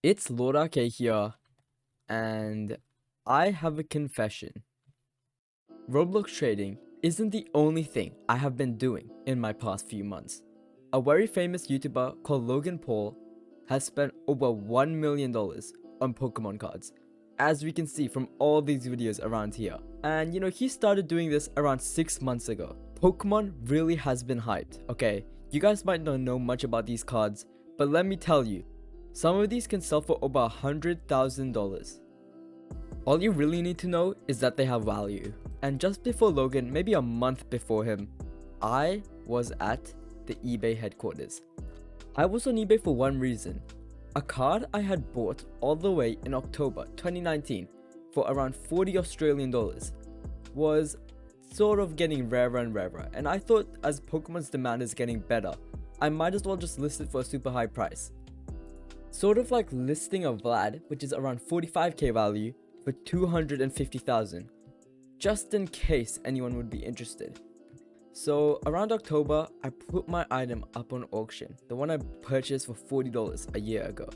It's Lord RK here, and I have a confession. Roblox trading isn't the only thing I have been doing in my past few months. A very famous YouTuber called Logan Paul has spent over $1 million on Pokemon cards, as we can see from all these videos around here. And he started doing this around 6 months ago. Pokemon really has been hyped, okay? You guys might not know much about these cards, but let me tell you, some of these can sell for over $100,000. All you really need to know is that they have value. And just before Logan, maybe a month before him, I was at the eBay headquarters. I was on eBay for one reason. A card I had bought all the way in October 2019 for around 40 Australian dollars was sort of getting rarer and rarer, and I thought as Pokemon's demand is getting better, I might as well just list it for a super high price. Sort of like listing a Vlad, which is around 45k value, for 250,000, just in case anyone would be interested. So around October, I put my item up on auction, the one I purchased for $40 a year ago.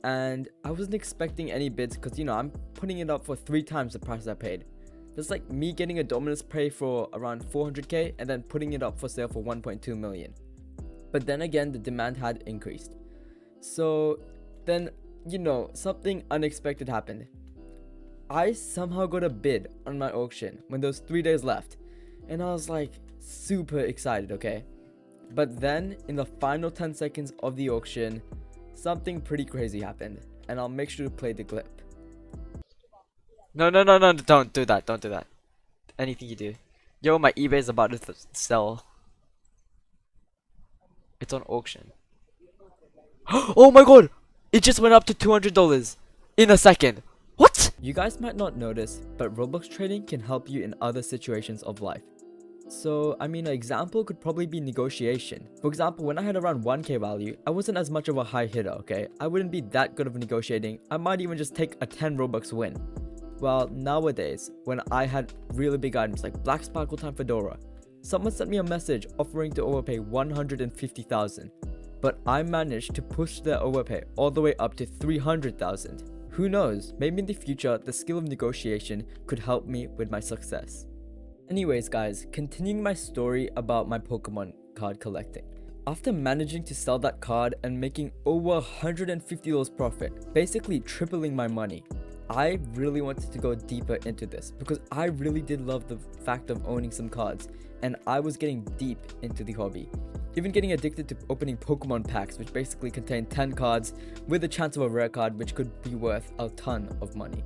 And I wasn't expecting any bids because I'm putting it up for 3 times the price I paid. That's like me getting a Dominus Prey for around 400k and then putting it up for sale for 1.2 million. But then again, the demand had increased. So then, something unexpected happened. I somehow got a bid on my auction when there was 3 days left, and I was like super excited, okay? But then in the final 10 seconds of the auction, something pretty crazy happened, and I'll make sure to play the clip. No, no, no, no, don't do that, don't do that. Anything you do. Yo, my eBay is about to sell. It's on auction. Oh my god! It just went up to $200 in a second. What? You guys might not notice, but Roblox trading can help you in other situations of life. So, an example could probably be negotiation. For example, when I had around 1k value, I wasn't as much of a high hitter, okay? I wouldn't be that good of negotiating. I might even just take a 10 Robux win. Well, nowadays, when I had really big items like Black Sparkle Time Fedora, someone sent me a message offering to overpay 150,000. But I managed to push their overpay all the way up to 300,000. Who knows, maybe in the future the skill of negotiation could help me with my success. Anyways guys, continuing my story about my Pokemon card collecting. After managing to sell that card and making over $150 profit, basically tripling my money, I really wanted to go deeper into this because I really did love the fact of owning some cards, and I was getting deep into the hobby. Even getting addicted to opening Pokemon packs, which basically contain 10 cards with a chance of a rare card which could be worth a ton of money.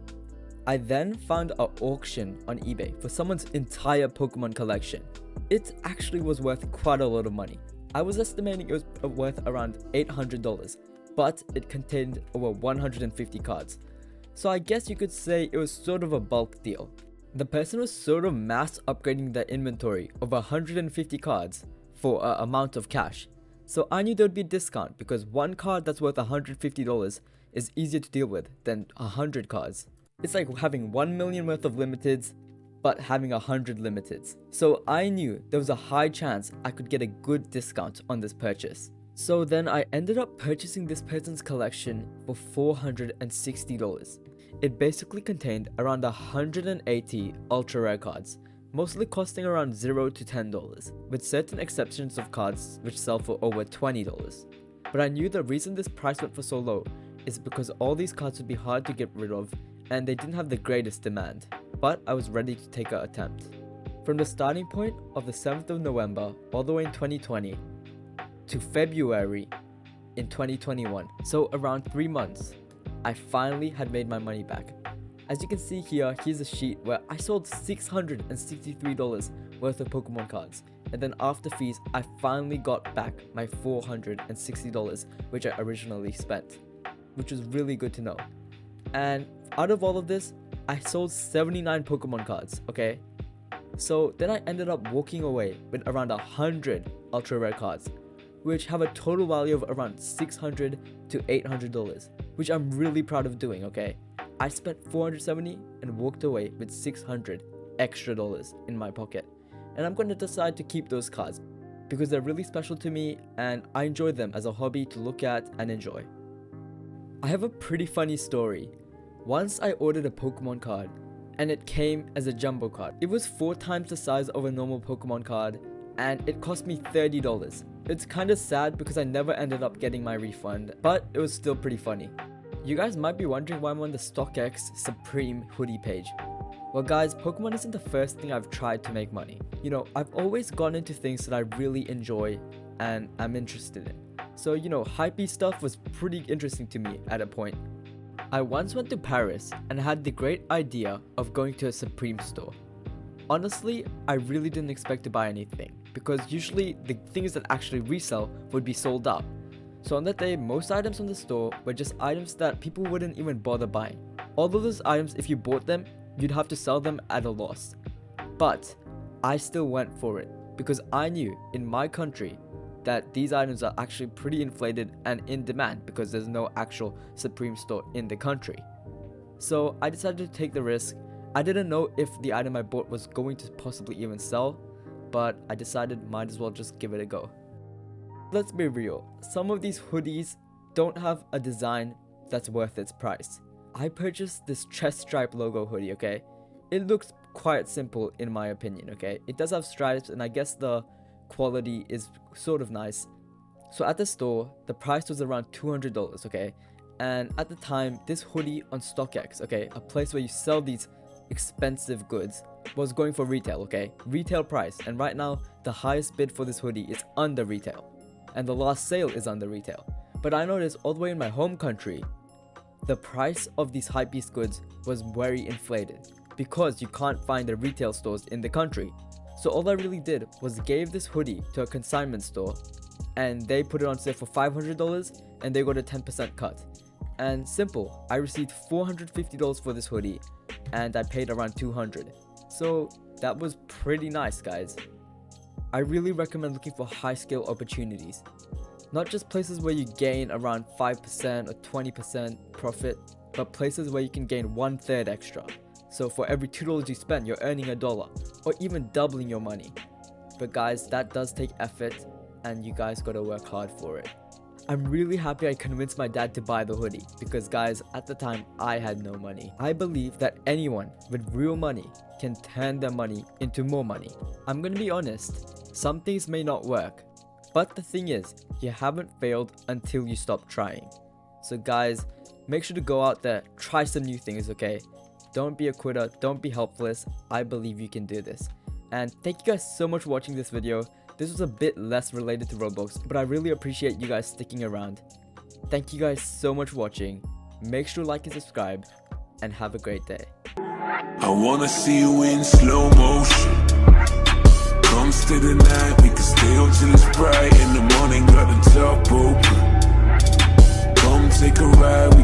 I then found an auction on eBay for someone's entire Pokemon collection. It actually was worth quite a lot of money. I was estimating it was worth around $800, but it contained over 150 cards. So I guess you could say it was sort of a bulk deal. The person was sort of mass upgrading their inventory of 150 cards for an amount of cash. So I knew there would be a discount because one card that's worth $150 is easier to deal with than 100 cards. It's like having 1 million worth of limiteds, but having 100 limiteds. So I knew there was a high chance I could get a good discount on this purchase. So then I ended up purchasing this person's collection for $460. It basically contained around 180 ultra rare cards, mostly costing around $0 to $10, with certain exceptions of cards which sell for over $20. But I knew the reason this price went for so low is because all these cards would be hard to get rid of and they didn't have the greatest demand, but I was ready to take an attempt. From the starting point of the 7th of November all the way in 2020 to February in 2021, so around 3 months, I finally had made my money back. As you can see here, here's a sheet where I sold $663 worth of Pokemon cards, and then after fees, I finally got back my $460 which I originally spent, which was really good to know. And out of all of this, I sold 79 Pokemon cards, okay? So then I ended up walking away with around 100 ultra rare cards, which have a total value of around $600 to $800, which I'm really proud of doing, okay? I spent $470 and walked away with $600 extra dollars in my pocket. And I'm going to decide to keep those cards because they're really special to me and I enjoy them as a hobby to look at and enjoy. I have a pretty funny story. Once I ordered a Pokemon card and it came as a jumbo card. It was 4 times the size of a normal Pokemon card and it cost me $30. It's kinda sad because I never ended up getting my refund, but it was still pretty funny. You guys might be wondering why I'm on the StockX Supreme hoodie page. Well guys, Pokemon isn't the first thing I've tried to make money. You know, I've always gone into things that I really enjoy and I'm interested in. So you know, hypebeast stuff was pretty interesting to me at a point. I once went to Paris and had the great idea of going to a Supreme store. Honestly, I really didn't expect to buy anything because usually the things that actually resell would be sold out. So on that day, most items on the store were just items that people wouldn't even bother buying. All of those items, if you bought them, you'd have to sell them at a loss. But I still went for it because I knew in my country that these items are actually pretty inflated and in demand because there's no actual Supreme store in the country. So I decided to take the risk. I didn't know if the item I bought was going to possibly even sell, but I decided might as well just give it a go. Let's be real, some of these hoodies don't have a design that's worth its price. I purchased this chest stripe logo hoodie, okay? It looks quite simple in my opinion, okay? It does have stripes and I guess the quality is sort of nice. So at the store, the price was around $200, okay? And at the time, this hoodie on StockX, okay, a place where you sell these expensive goods, was going for retail, okay? Retail price. And right now, the highest bid for this hoodie is under retail. And the last sale is under retail. But I noticed all the way in my home country, the price of these hypebeast goods was very inflated because you can't find the retail stores in the country. So all I really did was gave this hoodie to a consignment store and they put it on sale for $500 and they got a 10% cut. And simple, I received $450 for this hoodie and I paid around $200. So that was pretty nice, guys. I really recommend looking for high scale opportunities. Not just places where you gain around 5% or 20% profit, but places where you can gain 1/3 extra. So for every $2 you spend, you're earning $1 or even doubling your money. But guys, that does take effort and you guys gotta work hard for it. I'm really happy I convinced my dad to buy the hoodie because guys, at the time I had no money. I believe that anyone with real money can turn their money into more money. I'm gonna be honest, some things may not work, but the thing is, you haven't failed until you stop trying. So guys, make sure to go out there, try some new things, okay? Don't be a quitter, don't be helpless. I believe you can do this. And thank you guys so much for watching this video. This was a bit less related to Roblox, but I really appreciate you guys sticking around. Thank you guys so much for watching. Make sure to like and subscribe, and have a great day. I wanna see you in slow motion. Come stay the night, we can stay on till it's bright. In the morning, got the top open. Come take a ride.